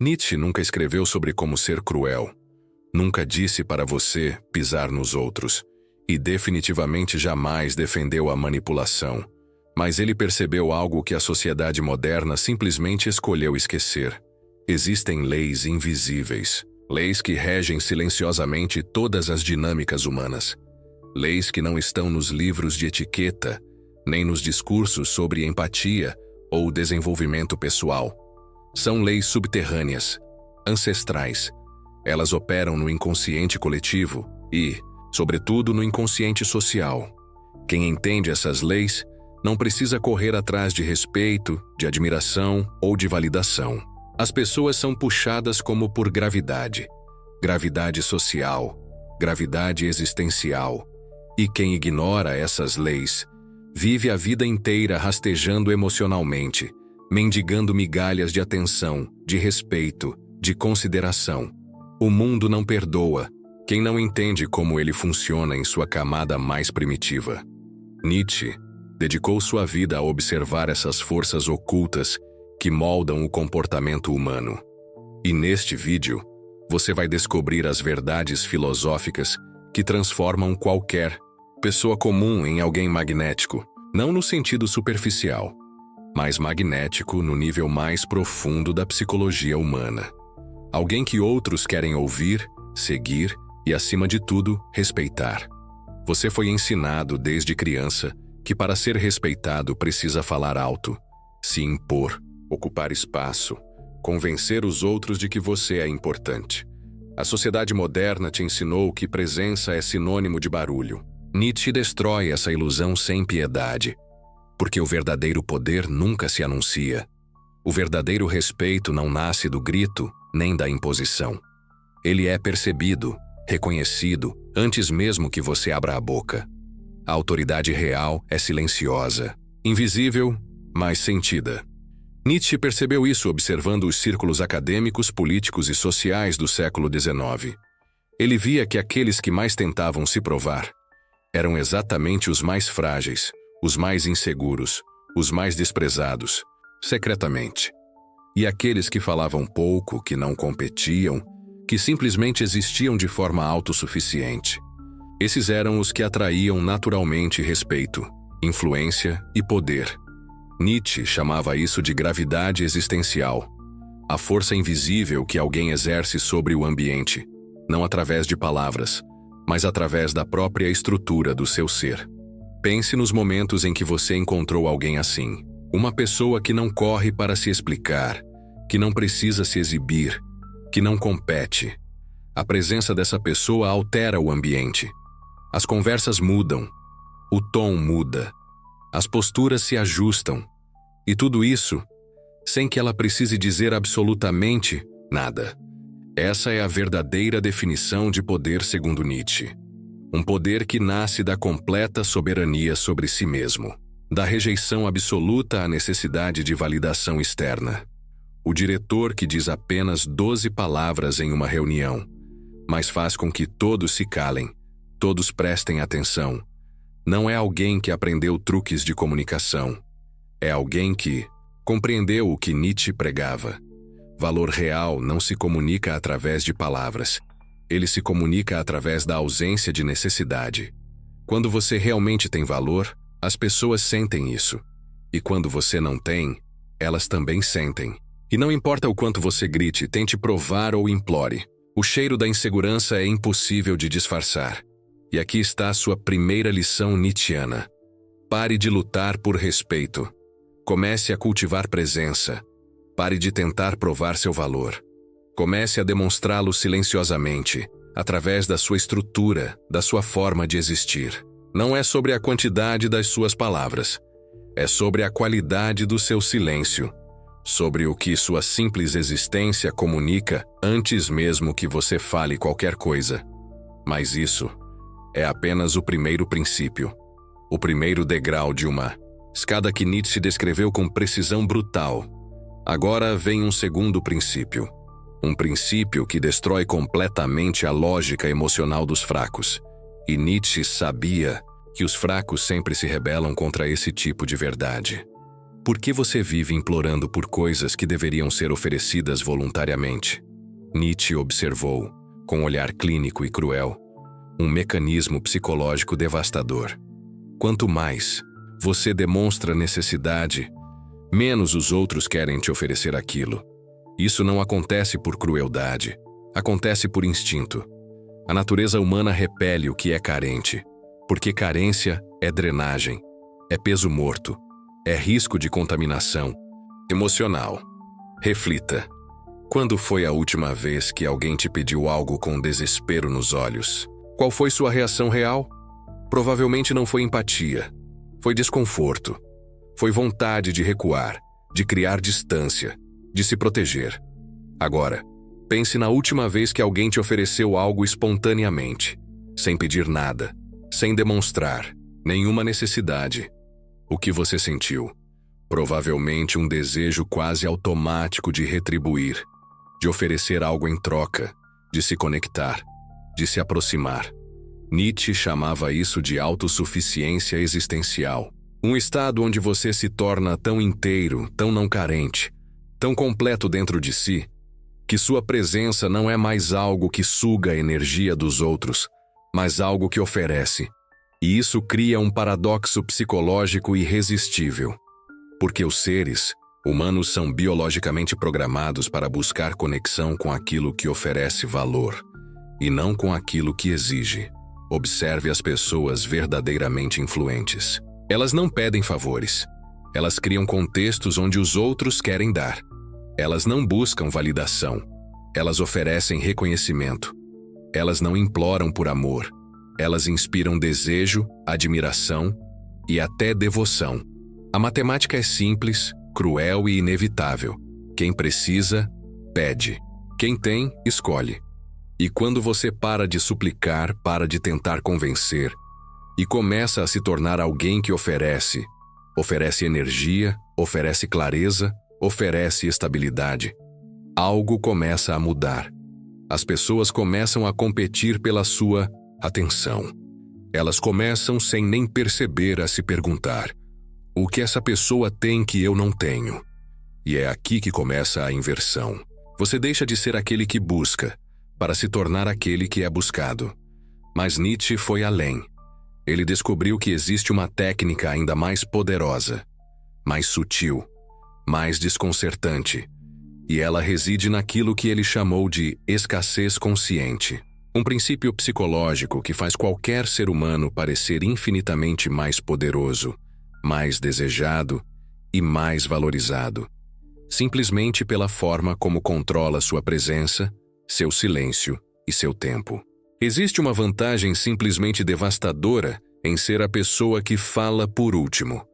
Nietzsche nunca escreveu sobre como ser cruel. Nunca disse para você pisar nos outros. E definitivamente jamais defendeu a manipulação. Mas ele percebeu algo que a sociedade moderna simplesmente escolheu esquecer. Existem leis invisíveis. Leis que regem silenciosamente todas as dinâmicas humanas. Leis que não estão nos livros de etiqueta, nem nos discursos sobre empatia ou desenvolvimento pessoal. São leis subterrâneas, ancestrais. Elas operam no inconsciente coletivo e, sobretudo, no inconsciente social. Quem entende essas leis não precisa correr atrás de respeito, de admiração ou de validação. As pessoas são puxadas como por gravidade. Gravidade social, gravidade existencial. E quem ignora essas leis vive a vida inteira rastejando emocionalmente, mendigando migalhas de atenção, de respeito, de consideração. O mundo não perdoa quem não entende como ele funciona em sua camada mais primitiva. Nietzsche dedicou sua vida a observar essas forças ocultas que moldam o comportamento humano. E neste vídeo, você vai descobrir as verdades filosóficas que transformam qualquer pessoa comum em alguém magnético, não no sentido superficial, mas magnético no nível mais profundo da psicologia humana. Alguém que outros querem ouvir, seguir e, acima de tudo, respeitar. Você foi ensinado desde criança que para ser respeitado precisa falar alto, se impor, ocupar espaço, convencer os outros de que você é importante. A sociedade moderna te ensinou que presença é sinônimo de barulho. Nietzsche destrói essa ilusão sem piedade, porque o verdadeiro poder nunca se anuncia. O verdadeiro respeito não nasce do grito nem da imposição. Ele é percebido, reconhecido, antes mesmo que você abra a boca. A autoridade real é silenciosa, invisível, mas sentida. Nietzsche percebeu isso observando os círculos acadêmicos, políticos e sociais do século XIX. Ele via que aqueles que mais tentavam se provar eram exatamente os mais frágeis, os mais inseguros, os mais desprezados, secretamente. E aqueles que falavam pouco, que não competiam, que simplesmente existiam de forma autossuficiente. Esses eram os que atraíam naturalmente respeito, influência e poder. Nietzsche chamava isso de gravidade existencial, a força invisível que alguém exerce sobre o ambiente, não através de palavras, mas através da própria estrutura do seu ser. Pense nos momentos em que você encontrou alguém assim, uma pessoa que não corre para se explicar, que não precisa se exibir, que não compete. A presença dessa pessoa altera o ambiente. As conversas mudam, o tom muda. As posturas se ajustam, e tudo isso sem que ela precise dizer absolutamente nada. Essa é a verdadeira definição de poder segundo Nietzsche. Um poder que nasce da completa soberania sobre si mesmo, da rejeição absoluta à necessidade de validação externa. O diretor que diz apenas 12 palavras em uma reunião, mas faz com que todos se calem, todos prestem atenção. Não é alguém que aprendeu truques de comunicação. É alguém que compreendeu o que Nietzsche pregava. Valor real não se comunica através de palavras. Ele se comunica através da ausência de necessidade. Quando você realmente tem valor, as pessoas sentem isso. E quando você não tem, elas também sentem. E não importa o quanto você grite, tente provar ou implore. O cheiro da insegurança é impossível de disfarçar. E aqui está a sua primeira lição nietzschiana. Pare de lutar por respeito. Comece a cultivar presença. Pare de tentar provar seu valor. Comece a demonstrá-lo silenciosamente, através da sua estrutura, da sua forma de existir. Não é sobre a quantidade das suas palavras. É sobre a qualidade do seu silêncio. Sobre o que sua simples existência comunica antes mesmo que você fale qualquer coisa. Mas isso é apenas o primeiro princípio. O primeiro degrau de uma escada que Nietzsche descreveu com precisão brutal. Agora vem um segundo princípio. Um princípio que destrói completamente a lógica emocional dos fracos. E Nietzsche sabia que os fracos sempre se rebelam contra esse tipo de verdade. Por que você vive implorando por coisas que deveriam ser oferecidas voluntariamente? Nietzsche observou, com um olhar clínico e cruel, um mecanismo psicológico devastador. Quanto mais você demonstra necessidade, menos os outros querem te oferecer aquilo. Isso não acontece por crueldade, acontece por instinto. A natureza humana repele o que é carente, porque carência é drenagem, é peso morto, é risco de contaminação emocional. Reflita. Quando foi a última vez que alguém te pediu algo com desespero nos olhos? Qual foi sua reação real? Provavelmente não foi empatia. Foi desconforto. Foi vontade de recuar, de criar distância, de se proteger. Agora, pense na última vez que alguém te ofereceu algo espontaneamente, sem pedir nada, sem demonstrar nenhuma necessidade. O que você sentiu? Provavelmente um desejo quase automático de retribuir, de oferecer algo em troca, de se conectar, de se aproximar. Nietzsche chamava isso de autossuficiência existencial. Um estado onde você se torna tão inteiro, tão não carente, tão completo dentro de si, que sua presença não é mais algo que suga a energia dos outros, mas algo que oferece. E isso cria um paradoxo psicológico irresistível. Porque os seres humanos são biologicamente programados para buscar conexão com aquilo que oferece valor, e não com aquilo que exige. Observe as pessoas verdadeiramente influentes. Elas não pedem favores. Elas criam contextos onde os outros querem dar. Elas não buscam validação. Elas oferecem reconhecimento. Elas não imploram por amor. Elas inspiram desejo, admiração e até devoção. A matemática é simples, cruel e inevitável. Quem precisa, pede. Quem tem, escolhe. E quando você para de suplicar, para de tentar convencer, e começa a se tornar alguém que oferece energia, oferece clareza, oferece estabilidade, algo começa a mudar. As pessoas começam a competir pela sua atenção. Elas começam, sem nem perceber, a se perguntar: o que essa pessoa tem que eu não tenho? E é aqui que começa a inversão. Você deixa de ser aquele que busca, para se tornar aquele que é buscado. Mas Nietzsche foi além. Ele descobriu que existe uma técnica ainda mais poderosa, mais sutil, mais desconcertante, e ela reside naquilo que ele chamou de escassez consciente. Um princípio psicológico que faz qualquer ser humano parecer infinitamente mais poderoso, mais desejado e mais valorizado, simplesmente pela forma como controla sua presença, seu silêncio e seu tempo. Existe uma vantagem simplesmente devastadora em ser a pessoa que fala por último.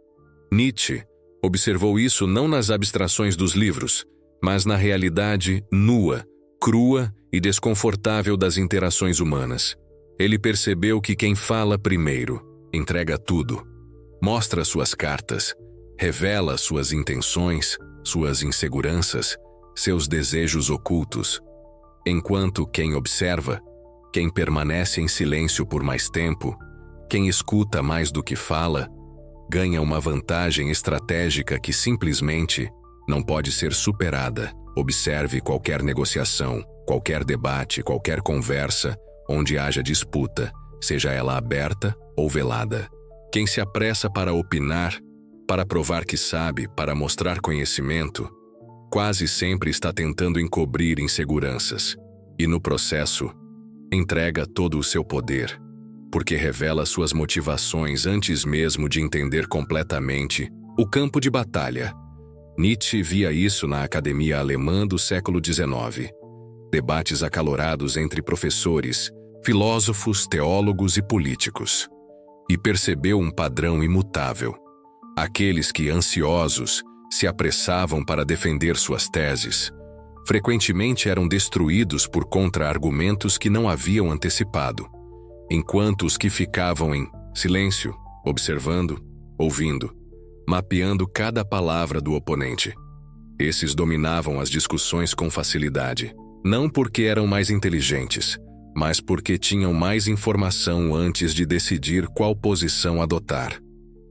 Nietzsche observou isso não nas abstrações dos livros, mas na realidade nua, crua e desconfortável das interações humanas. Ele percebeu que quem fala primeiro entrega tudo, mostra suas cartas, revela suas intenções, suas inseguranças, seus desejos ocultos, enquanto quem observa, quem permanece em silêncio por mais tempo, quem escuta mais do que fala, ganha uma vantagem estratégica que simplesmente não pode ser superada. Observe qualquer negociação, qualquer debate, qualquer conversa, onde haja disputa, seja ela aberta ou velada. Quem se apressa para opinar, para provar que sabe, para mostrar conhecimento, quase sempre está tentando encobrir inseguranças. E no processo, entrega todo o seu poder, porque revela suas motivações antes mesmo de entender completamente o campo de batalha. Nietzsche via isso na academia alemã do século XIX. Debates acalorados entre professores, filósofos, teólogos e políticos. E percebeu um padrão imutável. Aqueles que, ansiosos, se apressavam para defender suas teses, frequentemente eram destruídos por contra-argumentos que não haviam antecipado, enquanto os que ficavam em silêncio, observando, ouvindo, mapeando cada palavra do oponente. Esses dominavam as discussões com facilidade, não porque eram mais inteligentes, mas porque tinham mais informação antes de decidir qual posição adotar.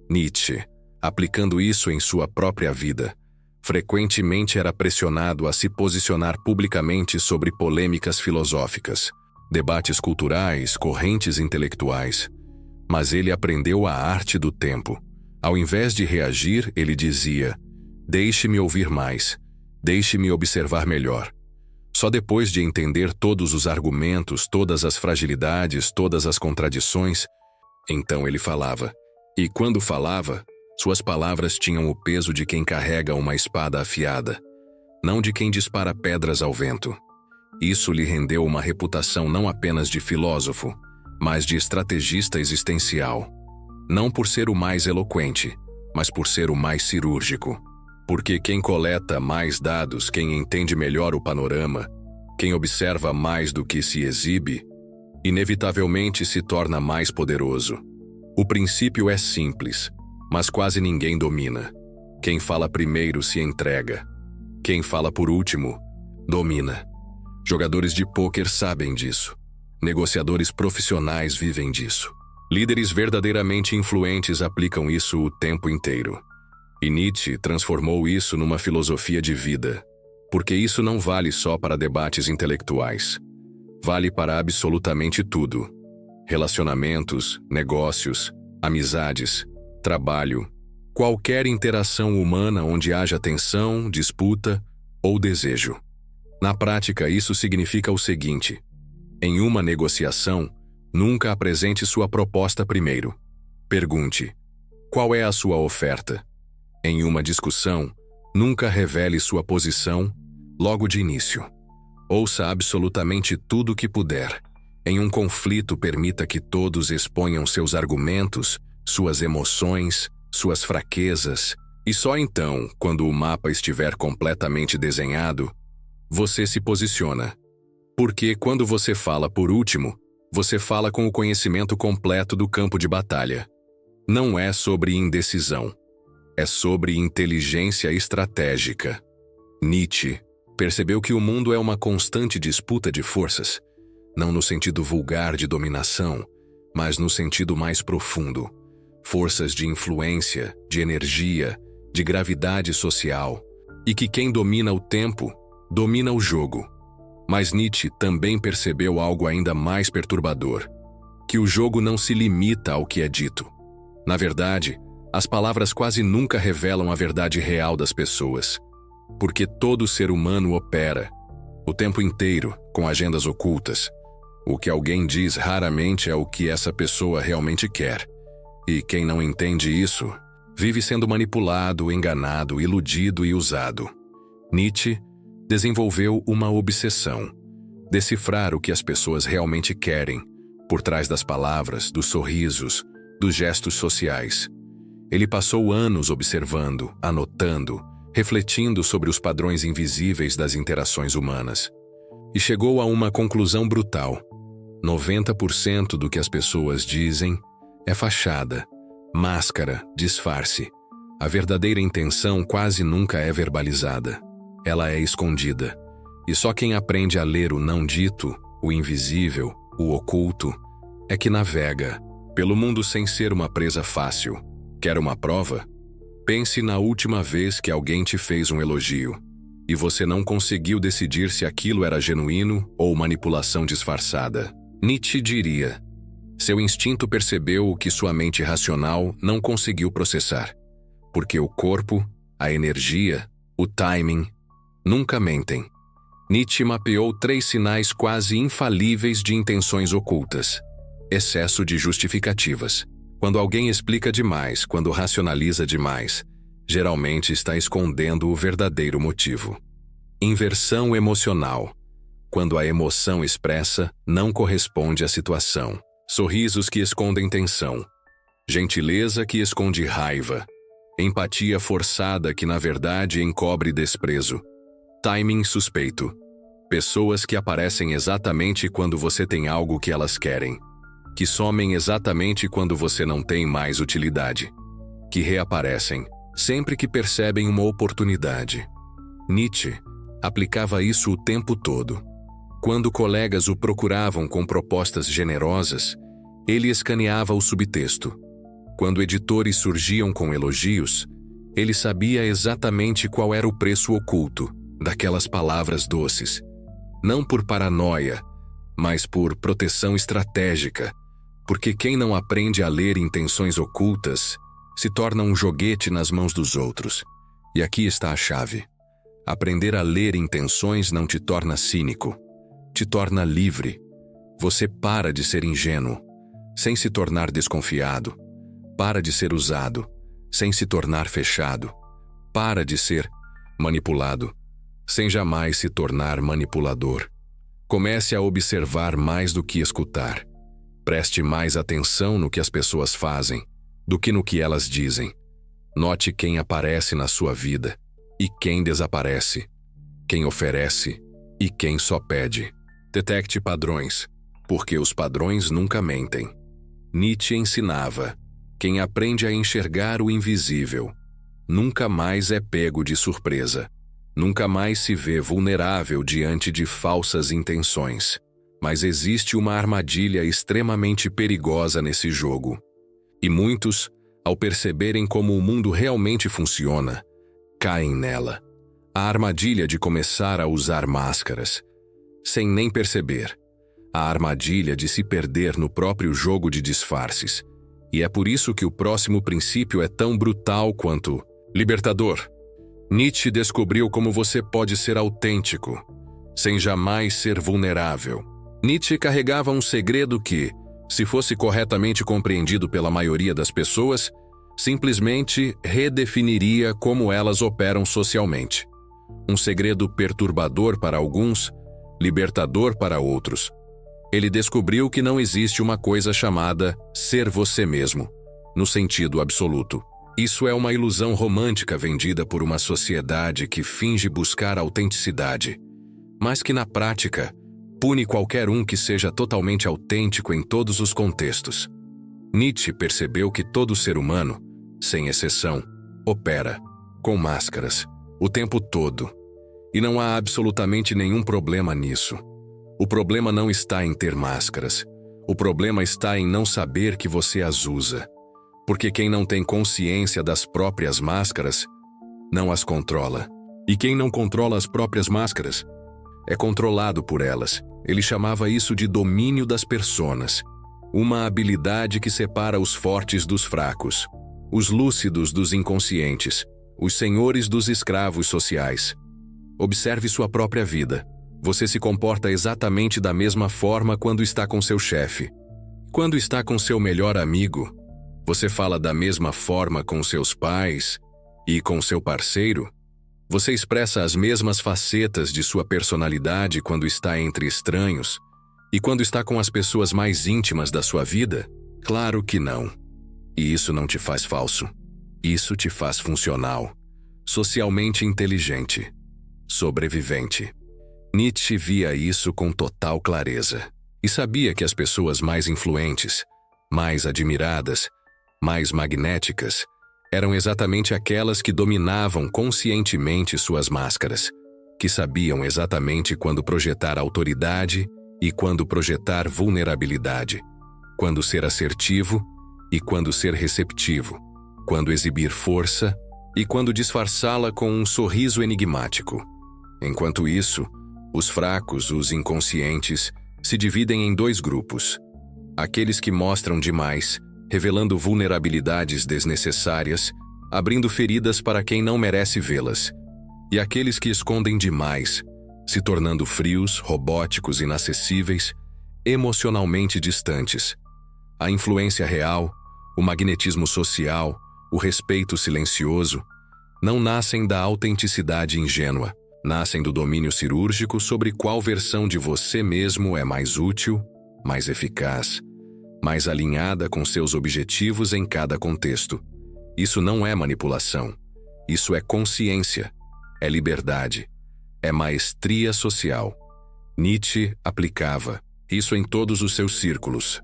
Nietzsche aplicando isso em sua própria vida. Frequentemente era pressionado a se posicionar publicamente sobre polêmicas filosóficas, debates culturais, correntes intelectuais. Mas ele aprendeu a arte do tempo. Ao invés de reagir, ele dizia: "Deixe-me ouvir mais. Deixe-me observar melhor." Só depois de entender todos os argumentos, todas as fragilidades, todas as contradições, então ele falava. E quando falava, suas palavras tinham o peso de quem carrega uma espada afiada, não de quem dispara pedras ao vento. Isso lhe rendeu uma reputação não apenas de filósofo, mas de estrategista existencial. Não por ser o mais eloquente, mas por ser o mais cirúrgico. Porque quem coleta mais dados, quem entende melhor o panorama, quem observa mais do que se exibe, inevitavelmente se torna mais poderoso. O princípio é simples, mas quase ninguém domina. Quem fala primeiro se entrega. Quem fala por último, domina. Jogadores de pôquer sabem disso. Negociadores profissionais vivem disso. Líderes verdadeiramente influentes aplicam isso o tempo inteiro. E Nietzsche transformou isso numa filosofia de vida, porque isso não vale só para debates intelectuais. Vale para absolutamente tudo. Relacionamentos, negócios, amizades, trabalho, qualquer interação humana onde haja tensão, disputa ou desejo. Na prática, isso significa o seguinte: em uma negociação, nunca apresente sua proposta primeiro. Pergunte: qual é a sua oferta? Em uma discussão, nunca revele sua posição logo de início. Ouça absolutamente tudo o que puder. Em um conflito, permita que todos exponham seus argumentos, suas emoções, suas fraquezas, e só então, quando o mapa estiver completamente desenhado, você se posiciona. Porque quando você fala por último, você fala com o conhecimento completo do campo de batalha. Não é sobre indecisão. É sobre inteligência estratégica. Nietzsche percebeu que o mundo é uma constante disputa de forças, não no sentido vulgar de dominação, mas no sentido mais profundo. Forças de influência, de energia, de gravidade social, e que quem domina o tempo, domina o jogo. Mas Nietzsche também percebeu algo ainda mais perturbador, que o jogo não se limita ao que é dito. Na verdade, as palavras quase nunca revelam a verdade real das pessoas, porque todo ser humano opera, o tempo inteiro, com agendas ocultas. O que alguém diz raramente é o que essa pessoa realmente quer. E quem não entende isso, vive sendo manipulado, enganado, iludido e usado. Nietzsche desenvolveu uma obsessão: decifrar o que as pessoas realmente querem, por trás das palavras, dos sorrisos, dos gestos sociais. Ele passou anos observando, anotando, refletindo sobre os padrões invisíveis das interações humanas. E chegou a uma conclusão brutal: 90% do que as pessoas dizem é fachada, máscara, disfarce. A verdadeira intenção quase nunca é verbalizada. Ela é escondida. E só quem aprende a ler o não dito, o invisível, o oculto, é que navega pelo mundo sem ser uma presa fácil. Quer uma prova? Pense na última vez que alguém te fez um elogio e você não conseguiu decidir se aquilo era genuíno ou manipulação disfarçada. Nietzsche diria: seu instinto percebeu o que sua mente racional não conseguiu processar, porque o corpo, a energia, o timing nunca mentem. Nietzsche mapeou 3 sinais quase infalíveis de intenções ocultas: excesso de justificativas. Quando alguém explica demais, quando racionaliza demais, geralmente está escondendo o verdadeiro motivo. Inversão emocional. Quando a emoção expressa não corresponde à situação. Sorrisos que escondem tensão. Gentileza que esconde raiva. Empatia forçada que na verdade encobre desprezo. Timing suspeito. Pessoas que aparecem exatamente quando você tem algo que elas querem. Que somem exatamente quando você não tem mais utilidade. Que reaparecem sempre que percebem uma oportunidade. Nietzsche aplicava isso o tempo todo. Quando colegas o procuravam com propostas generosas, ele escaneava o subtexto. Quando editores surgiam com elogios, ele sabia exatamente qual era o preço oculto daquelas palavras doces. Não por paranoia, mas por proteção estratégica, porque quem não aprende a ler intenções ocultas se torna um joguete nas mãos dos outros. E aqui está a chave. Aprender a ler intenções não te torna cínico, te torna livre. Você para de ser ingênuo, sem se tornar desconfiado. Para de ser usado, sem se tornar fechado. Para de ser manipulado, sem jamais se tornar manipulador. Comece a observar mais do que escutar. Preste mais atenção no que as pessoas fazem do que no que elas dizem. Note quem aparece na sua vida e quem desaparece, quem oferece e quem só pede. Detecte padrões, porque os padrões nunca mentem. Nietzsche ensinava: quem aprende a enxergar o invisível nunca mais é pego de surpresa. Nunca mais se vê vulnerável diante de falsas intenções. Mas existe uma armadilha extremamente perigosa nesse jogo. E muitos, ao perceberem como o mundo realmente funciona, caem nela. A armadilha de começar a usar máscaras, sem nem perceber. A armadilha de se perder no próprio jogo de disfarces. E é por isso que o próximo princípio é tão brutal quanto libertador. Nietzsche descobriu como você pode ser autêntico, sem jamais ser vulnerável. Nietzsche carregava um segredo que, se fosse corretamente compreendido pela maioria das pessoas, simplesmente redefiniria como elas operam socialmente. Um segredo perturbador para alguns, libertador para outros. Ele descobriu que não existe uma coisa chamada ser você mesmo, no sentido absoluto. Isso é uma ilusão romântica vendida por uma sociedade que finge buscar autenticidade, mas que na prática pune qualquer um que seja totalmente autêntico em todos os contextos. Nietzsche percebeu que todo ser humano, sem exceção, opera com máscaras o tempo todo. E não há absolutamente nenhum problema nisso. O problema não está em ter máscaras. O problema está em não saber que você as usa. Porque quem não tem consciência das próprias máscaras, não as controla. E quem não controla as próprias máscaras, é controlado por elas. Ele chamava isso de domínio das personas. Uma habilidade que separa os fortes dos fracos, os lúcidos dos inconscientes, os senhores dos escravos sociais. Observe sua própria vida. Você se comporta exatamente da mesma forma quando está com seu chefe. Quando está com seu melhor amigo, você fala da mesma forma com seus pais e com seu parceiro? Você expressa as mesmas facetas de sua personalidade quando está entre estranhos e quando está com as pessoas mais íntimas da sua vida? Claro que não. E isso não te faz falso. Isso te faz funcional, socialmente inteligente, sobrevivente. Nietzsche via isso com total clareza e sabia que as pessoas mais influentes, mais admiradas, mais magnéticas, eram exatamente aquelas que dominavam conscientemente suas máscaras, que sabiam exatamente quando projetar autoridade e quando projetar vulnerabilidade, quando ser assertivo e quando ser receptivo, quando exibir força e quando disfarçá-la com um sorriso enigmático. Enquanto isso, os fracos, os inconscientes, se dividem em dois grupos. Aqueles que mostram demais, revelando vulnerabilidades desnecessárias, abrindo feridas para quem não merece vê-las. E aqueles que escondem demais, se tornando frios, robóticos, inacessíveis, emocionalmente distantes. A influência real, o magnetismo social, o respeito silencioso, não nascem da autenticidade ingênua. Nascem do domínio cirúrgico sobre qual versão de você mesmo é mais útil, mais eficaz, mais alinhada com seus objetivos em cada contexto. Isso não é manipulação. Isso é consciência, é liberdade, é maestria social. Nietzsche aplicava isso em todos os seus círculos.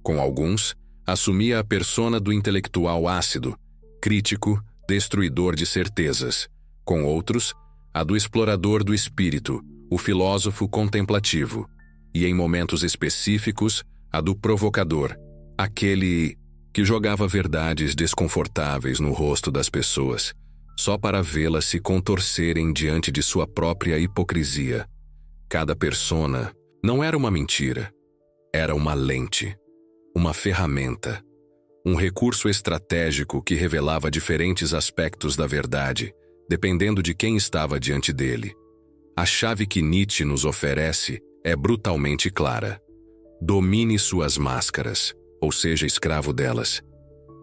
Com alguns, assumia a persona do intelectual ácido, crítico, destruidor de certezas. Com outros, a do explorador do espírito, o filósofo contemplativo, e em momentos específicos, a do provocador, aquele que jogava verdades desconfortáveis no rosto das pessoas, só para vê-las se contorcerem diante de sua própria hipocrisia. Cada persona não era uma mentira, era uma lente, uma ferramenta, um recurso estratégico que revelava diferentes aspectos da verdade, dependendo de quem estava diante dele. A chave que Nietzsche nos oferece é brutalmente clara. Domine suas máscaras, ou seja, escravo delas.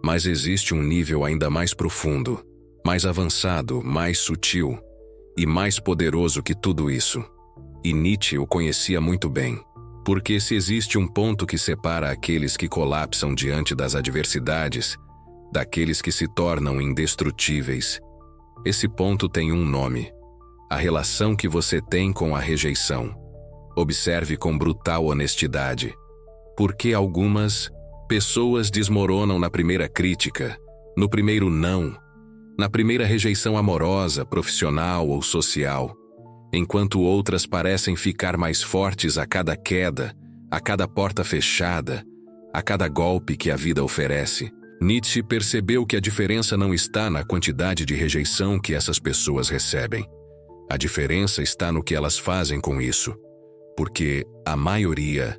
Mas existe um nível ainda mais profundo, mais avançado, mais sutil e mais poderoso que tudo isso. E Nietzsche o conhecia muito bem, porque se existe um ponto que separa aqueles que colapsam diante das adversidades daqueles que se tornam indestrutíveis, esse ponto tem um nome: a relação que você tem com a rejeição. Observe com brutal honestidade, porque algumas pessoas desmoronam na primeira crítica, no primeiro não, na primeira rejeição amorosa, profissional ou social, enquanto outras parecem ficar mais fortes a cada queda, a cada porta fechada, a cada golpe que a vida oferece. Nietzsche percebeu que a diferença não está na quantidade de rejeição que essas pessoas recebem. A diferença está no que elas fazem com isso, porque a maioria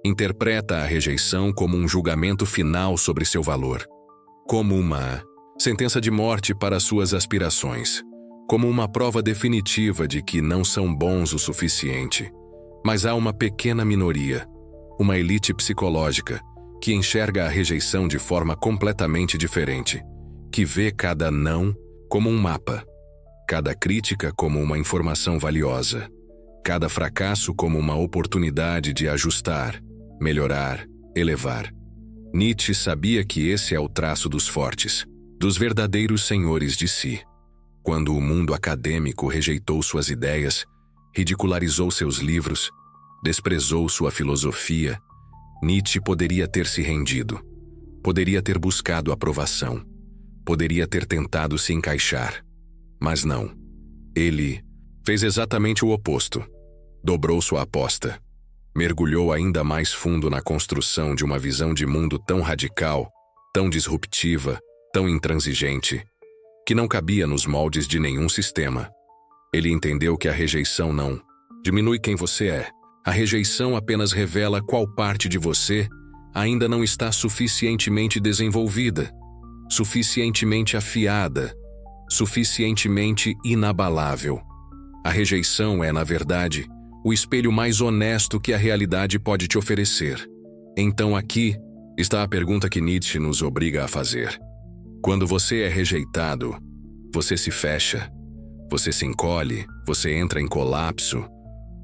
interpreta a rejeição como um julgamento final sobre seu valor, como uma sentença de morte para suas aspirações, como uma prova definitiva de que não são bons o suficiente. Mas há uma pequena minoria, uma elite psicológica, que enxerga a rejeição de forma completamente diferente, que vê cada não como um mapa, cada crítica como uma informação valiosa, cada fracasso como uma oportunidade de ajustar, melhorar, elevar. Nietzsche sabia que esse é o traço dos fortes, dos verdadeiros senhores de si. Quando o mundo acadêmico rejeitou suas ideias, ridicularizou seus livros, desprezou sua filosofia, Nietzsche poderia ter se rendido, poderia ter buscado aprovação, poderia ter tentado se encaixar. Mas não. Ele fez exatamente o oposto. Dobrou sua aposta. Mergulhou ainda mais fundo na construção de uma visão de mundo tão radical, tão disruptiva, tão intransigente, que não cabia nos moldes de nenhum sistema. Ele entendeu que a rejeição não diminui quem você é. A rejeição apenas revela qual parte de você ainda não está suficientemente desenvolvida, suficientemente afiada, suficientemente inabalável. A rejeição é, na verdade, o espelho mais honesto que a realidade pode te oferecer. Então aqui está a pergunta que Nietzsche nos obriga a fazer. Quando você é rejeitado, você se fecha, você se encolhe, você entra em colapso,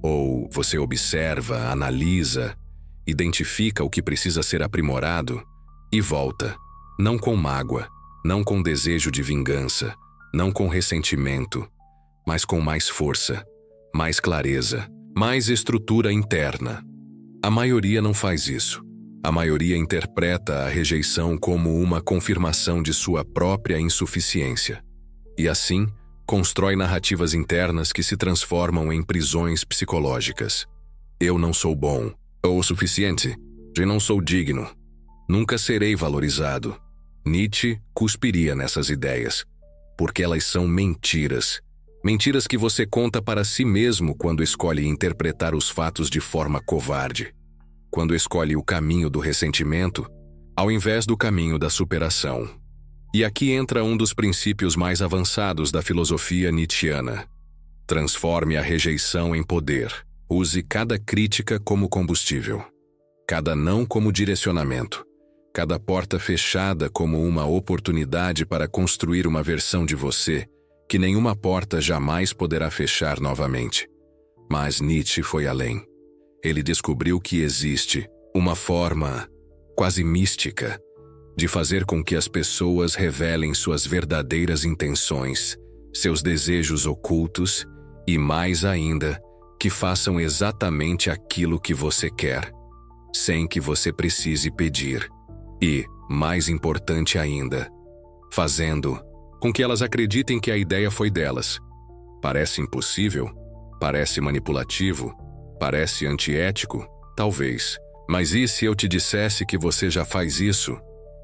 ou você observa, analisa, identifica o que precisa ser aprimorado e volta, não com mágoa, não com desejo de vingança, não com ressentimento, mas com mais força, mais clareza, mais estrutura interna. A maioria não faz isso. A maioria interpreta a rejeição como uma confirmação de sua própria insuficiência. E assim, constrói narrativas internas que se transformam em prisões psicológicas. Eu não sou bom, ou o suficiente, eu não sou digno, nunca serei valorizado. Nietzsche cuspiria nessas ideias, porque elas são mentiras. Mentiras que você conta para si mesmo quando escolhe interpretar os fatos de forma covarde. Quando escolhe o caminho do ressentimento, ao invés do caminho da superação. E aqui entra um dos princípios mais avançados da filosofia nietzschiana. Transforme a rejeição em poder. Use cada crítica como combustível, cada não como direcionamento, cada porta fechada como uma oportunidade para construir uma versão de você que nenhuma porta jamais poderá fechar novamente. Mas Nietzsche foi além. Ele descobriu que existe uma forma quase mística de fazer com que as pessoas revelem suas verdadeiras intenções, seus desejos ocultos e, mais ainda, que façam exatamente aquilo que você quer, sem que você precise pedir. E, mais importante ainda, fazendo com que elas acreditem que a ideia foi delas. Parece impossível? Parece manipulativo? Parece antiético? Talvez. Mas e se eu te dissesse que você já faz isso?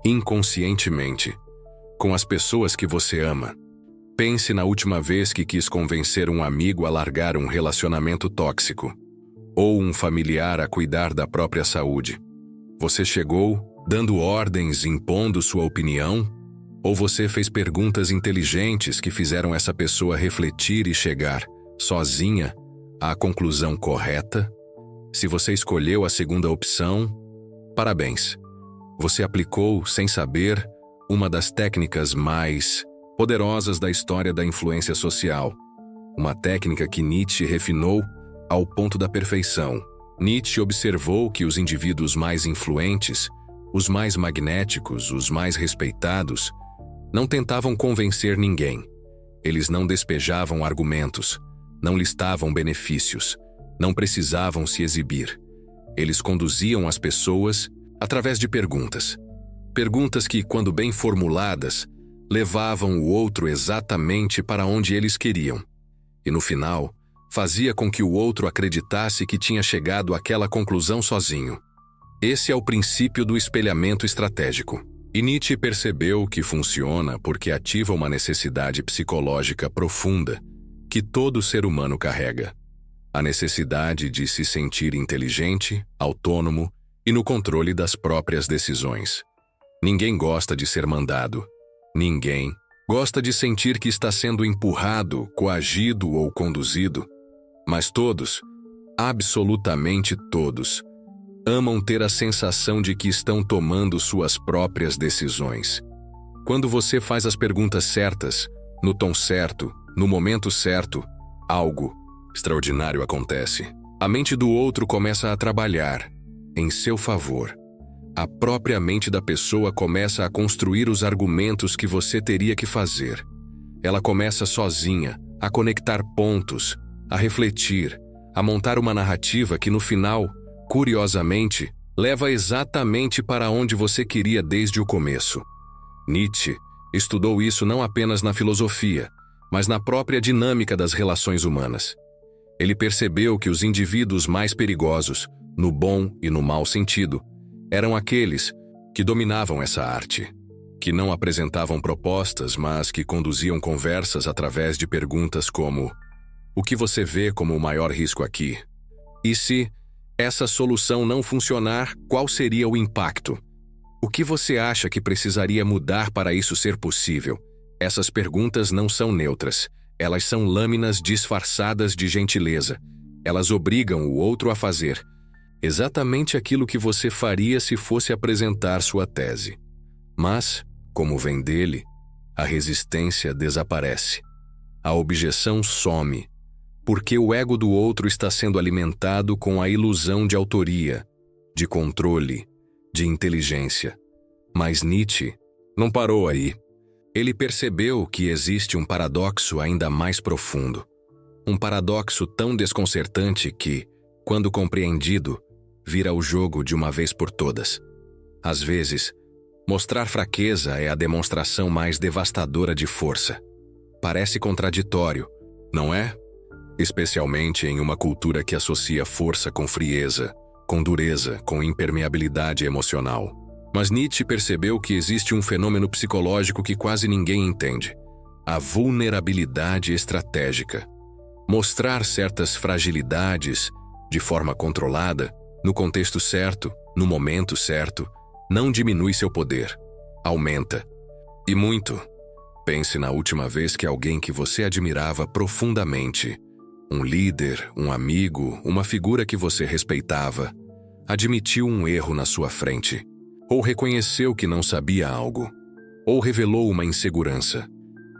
inconscientemente, com as pessoas que você ama. Pense na última vez que quis convencer um amigo a largar um relacionamento tóxico, ou um familiar a cuidar da própria saúde. Você chegou, dando ordens, impondo sua opinião, ou você fez perguntas inteligentes que fizeram essa pessoa refletir e chegar, sozinha, à conclusão correta? Se você escolheu a segunda opção, parabéns. Você aplicou, sem saber, uma das técnicas mais poderosas da história da influência social. Uma técnica que Nietzsche refinou ao ponto da perfeição. Nietzsche observou que os indivíduos mais influentes, os mais magnéticos, os mais respeitados, não tentavam convencer ninguém. Eles não despejavam argumentos, não listavam benefícios, não precisavam se exibir. Eles conduziam as pessoas através de perguntas. Perguntas que, quando bem formuladas, levavam o outro exatamente para onde eles queriam. E no final, fazia com que o outro acreditasse que tinha chegado àquela conclusão sozinho. Esse é o princípio do espelhamento estratégico. E Nietzsche percebeu que funciona porque ativa uma necessidade psicológica profunda que todo ser humano carrega. A necessidade de se sentir inteligente, autônomo e no controle das próprias decisões. Ninguém gosta de ser mandado. Ninguém gosta de sentir que está sendo empurrado, coagido ou conduzido. Mas todos, absolutamente todos, amam ter a sensação de que estão tomando suas próprias decisões. Quando você faz as perguntas certas, no tom certo, no momento certo, algo extraordinário acontece. A mente do outro começa a trabalhar em seu favor. A própria mente da pessoa começa a construir os argumentos que você teria que fazer. Ela começa sozinha a conectar pontos, a refletir, a montar uma narrativa que no final, curiosamente, leva exatamente para onde você queria desde o começo. Nietzsche estudou isso não apenas na filosofia, mas na própria dinâmica das relações humanas. Ele percebeu que os indivíduos mais perigosos, no bom e no mau sentido, eram aqueles que dominavam essa arte, que não apresentavam propostas, mas que conduziam conversas através de perguntas como: o que você vê como o maior risco aqui? E se essa solução não funcionar, qual seria o impacto? O que você acha que precisaria mudar para isso ser possível? Essas perguntas não são neutras. Elas são lâminas disfarçadas de gentileza. Elas obrigam o outro a fazer exatamente aquilo que você faria se fosse apresentar sua tese. Mas, como vem dele, a resistência desaparece. A objeção some, porque o ego do outro está sendo alimentado com a ilusão de autoria, de controle, de inteligência. Mas Nietzsche não parou aí. Ele percebeu que existe um paradoxo ainda mais profundo. Um paradoxo tão desconcertante que, quando compreendido, vira o jogo de uma vez por todas. Às vezes, mostrar fraqueza é a demonstração mais devastadora de força. Parece contraditório, não é? Especialmente em uma cultura que associa força com frieza, com dureza, com impermeabilidade emocional. Mas Nietzsche percebeu que existe um fenômeno psicológico que quase ninguém entende: a vulnerabilidade estratégica. Mostrar certas fragilidades de forma controlada, no contexto certo, no momento certo, não diminui seu poder, aumenta. E muito. Pense na última vez que alguém que você admirava profundamente, um líder, um amigo, uma figura que você respeitava, admitiu um erro na sua frente, ou reconheceu que não sabia algo, ou revelou uma insegurança.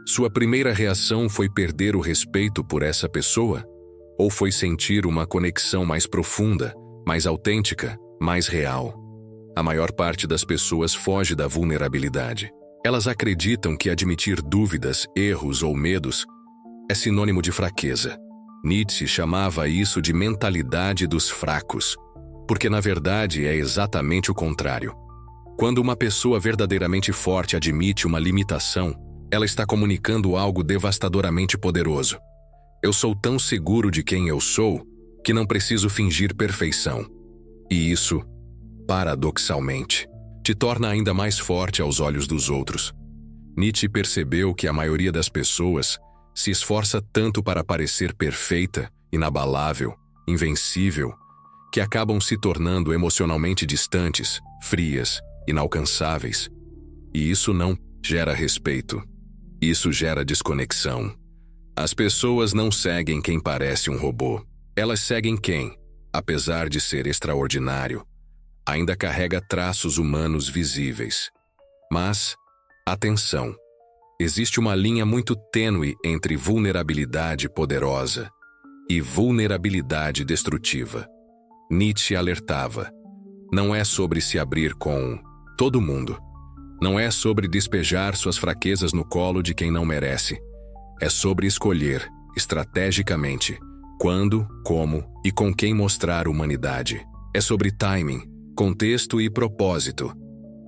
Sua primeira reação foi perder o respeito por essa pessoa? Ou foi sentir uma conexão mais profunda, mais autêntica, mais real? A maior parte das pessoas foge da vulnerabilidade. Elas acreditam que admitir dúvidas, erros ou medos é sinônimo de fraqueza. Nietzsche chamava isso de mentalidade dos fracos, porque na verdade é exatamente o contrário. Quando uma pessoa verdadeiramente forte admite uma limitação, ela está comunicando algo devastadoramente poderoso. Eu sou tão seguro de quem eu sou que não preciso fingir perfeição. E isso, paradoxalmente, te torna ainda mais forte aos olhos dos outros. Nietzsche percebeu que a maioria das pessoas se esforça tanto para parecer perfeita, inabalável, invencível, que acabam se tornando emocionalmente distantes, frias, inalcançáveis. E isso não gera respeito. Isso gera desconexão. As pessoas não seguem quem parece um robô. Elas seguem quem, apesar de ser extraordinário, ainda carrega traços humanos visíveis. Mas, atenção, existe uma linha muito tênue entre vulnerabilidade poderosa e vulnerabilidade destrutiva. Nietzsche alertava: não é sobre se abrir com todo mundo. Não é sobre despejar suas fraquezas no colo de quem não merece. É sobre escolher, estrategicamente, quando, como e com quem mostrar humanidade. É sobre timing, contexto e propósito.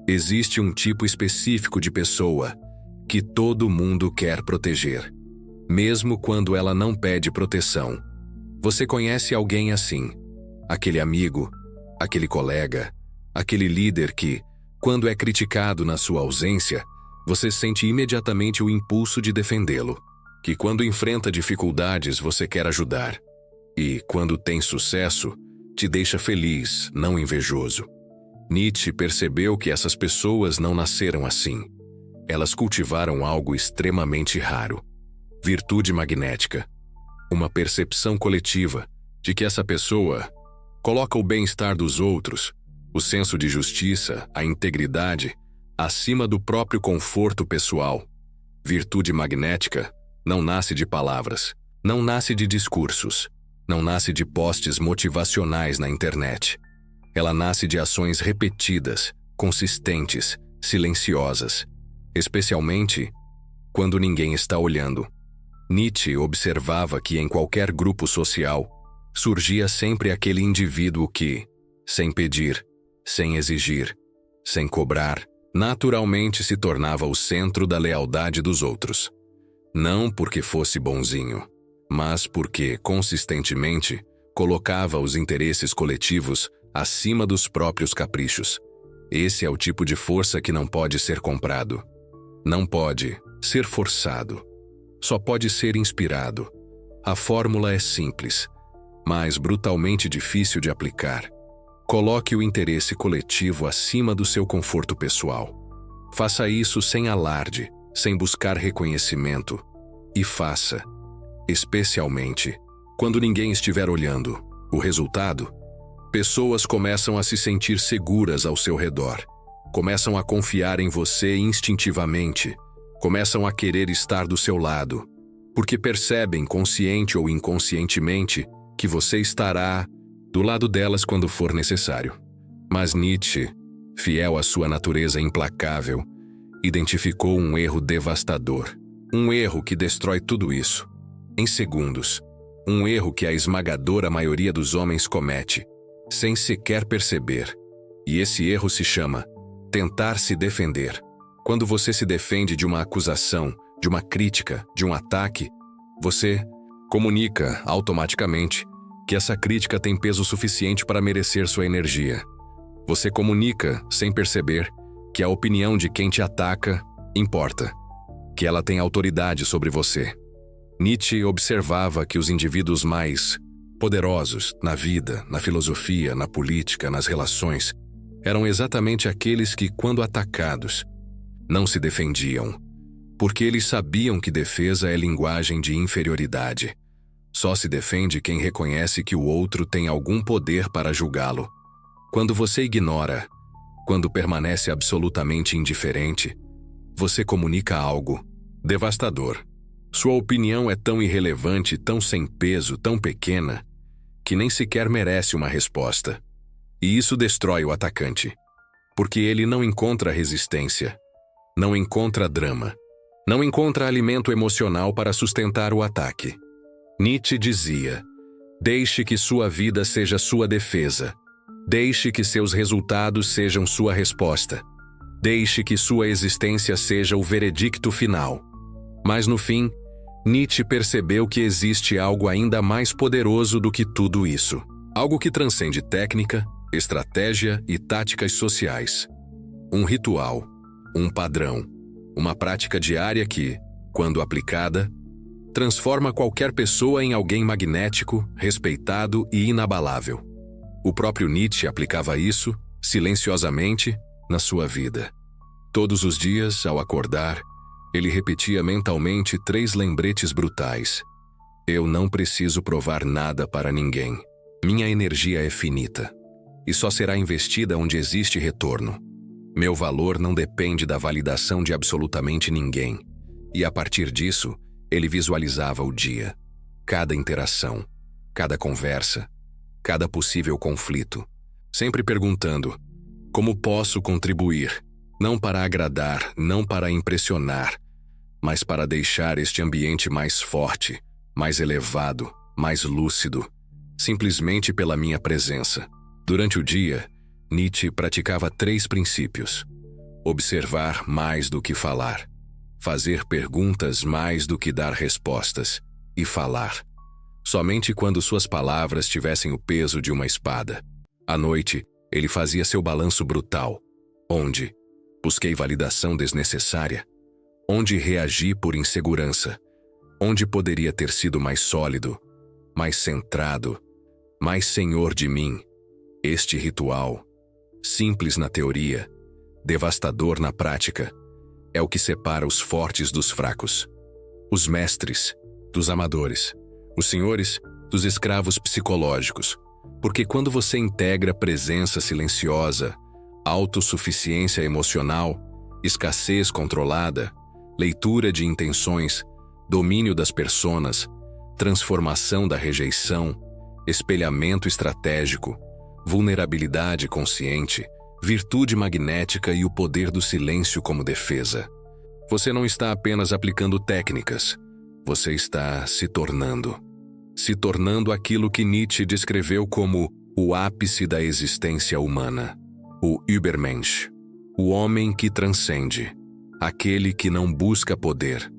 Existe um tipo específico de pessoa que todo mundo quer proteger, mesmo quando ela não pede proteção. Você conhece alguém assim? Aquele amigo, aquele colega, aquele líder que, quando é criticado na sua ausência, você sente imediatamente o impulso de defendê-lo, que quando enfrenta dificuldades você quer ajudar, e, quando tem sucesso, te deixa feliz, não invejoso. Nietzsche percebeu que essas pessoas não nasceram assim. Elas cultivaram algo extremamente raro: virtude magnética. Uma percepção coletiva de que essa pessoa coloca o bem-estar dos outros, o senso de justiça, a integridade, acima do próprio conforto pessoal. Virtude magnética não nasce de palavras, não nasce de discursos, não nasce de posts motivacionais na internet. Ela nasce de ações repetidas, consistentes, silenciosas, especialmente quando ninguém está olhando. Nietzsche observava que em qualquer grupo social surgia sempre aquele indivíduo que, sem pedir, sem exigir, sem cobrar, naturalmente se tornava o centro da lealdade dos outros. Não porque fosse bonzinho, mas porque, consistentemente, colocava os interesses coletivos acima dos próprios caprichos. Esse é o tipo de força que não pode ser comprado. Não pode ser forçado. Só pode ser inspirado. A fórmula é simples, mas brutalmente difícil de aplicar. Coloque o interesse coletivo acima do seu conforto pessoal. Faça isso sem alarde, sem buscar reconhecimento. E faça, especialmente, quando ninguém estiver olhando. O resultado? Pessoas começam a se sentir seguras ao seu redor. Começam a confiar em você instintivamente. Começam a querer estar do seu lado, porque percebem, consciente ou inconscientemente, que você estará do lado delas quando for necessário. Mas Nietzsche, fiel à sua natureza implacável, identificou um erro devastador. Um erro que destrói tudo isso, em segundos. Um erro que a esmagadora maioria dos homens comete, sem sequer perceber. E esse erro se chama tentar se defender. Quando você se defende de uma acusação, de uma crítica, de um ataque, você comunica automaticamente que essa crítica tem peso suficiente para merecer sua energia. Você comunica, sem perceber, que a opinião de quem te ataca importa, que ela tem autoridade sobre você. Nietzsche observava que os indivíduos mais poderosos na vida, na filosofia, na política, nas relações, eram exatamente aqueles que, quando atacados, não se defendiam, porque eles sabiam que defesa é linguagem de inferioridade. Só se defende quem reconhece que o outro tem algum poder para julgá-lo. Quando você ignora, quando permanece absolutamente indiferente, você comunica algo devastador. Sua opinião é tão irrelevante, tão sem peso, tão pequena, que nem sequer merece uma resposta. E isso destrói o atacante, porque ele não encontra resistência, não encontra drama, não encontra alimento emocional para sustentar o ataque. Nietzsche dizia: deixe que sua vida seja sua defesa. Deixe que seus resultados sejam sua resposta. Deixe que sua existência seja o veredicto final. Mas no fim, Nietzsche percebeu que existe algo ainda mais poderoso do que tudo isso. Algo que transcende técnica, estratégia e táticas sociais. Um ritual, um padrão, uma prática diária que, quando aplicada, transforma qualquer pessoa em alguém magnético, respeitado e inabalável. O próprio Nietzsche aplicava isso, silenciosamente, na sua vida. Todos os dias, ao acordar, ele repetia mentalmente 3 lembretes brutais. Eu não preciso provar nada para ninguém. Minha energia é finita e só será investida onde existe retorno. Meu valor não depende da validação de absolutamente ninguém. E a partir disso, ele visualizava o dia, cada interação, cada conversa, cada possível conflito, sempre perguntando: como posso contribuir? Não para agradar, não para impressionar, mas para deixar este ambiente mais forte, mais elevado, mais lúcido, simplesmente pela minha presença. Durante o dia, Nietzsche praticava 3 princípios: observar mais do que falar, fazer perguntas mais do que dar respostas, e falar somente quando suas palavras tivessem o peso de uma espada. À noite, ele fazia seu balanço brutal. Onde busquei validação desnecessária? Onde reagi por insegurança? Onde poderia ter sido mais sólido, mais centrado, mais senhor de mim? Este ritual, simples na teoria, devastador na prática, é o que separa os fortes dos fracos, os mestres dos amadores, os senhores dos escravos psicológicos. Porque quando você integra presença silenciosa, autossuficiência emocional, escassez controlada, leitura de intenções, domínio das personas, transformação da rejeição, espelhamento estratégico, vulnerabilidade consciente, virtude magnética e o poder do silêncio como defesa. Você não está apenas aplicando técnicas, você está se tornando aquilo que Nietzsche descreveu como o ápice da existência humana, o Übermensch, o homem que transcende, aquele que não busca poder,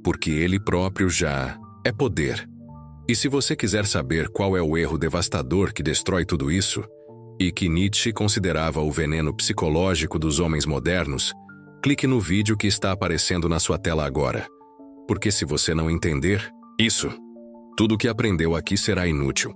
porque ele próprio já é poder. E se você quiser saber qual é o erro devastador que destrói tudo isso, e que Nietzsche considerava o veneno psicológico dos homens modernos, clique no vídeo que está aparecendo na sua tela agora. Porque se você não entender isso, tudo o que aprendeu aqui será inútil.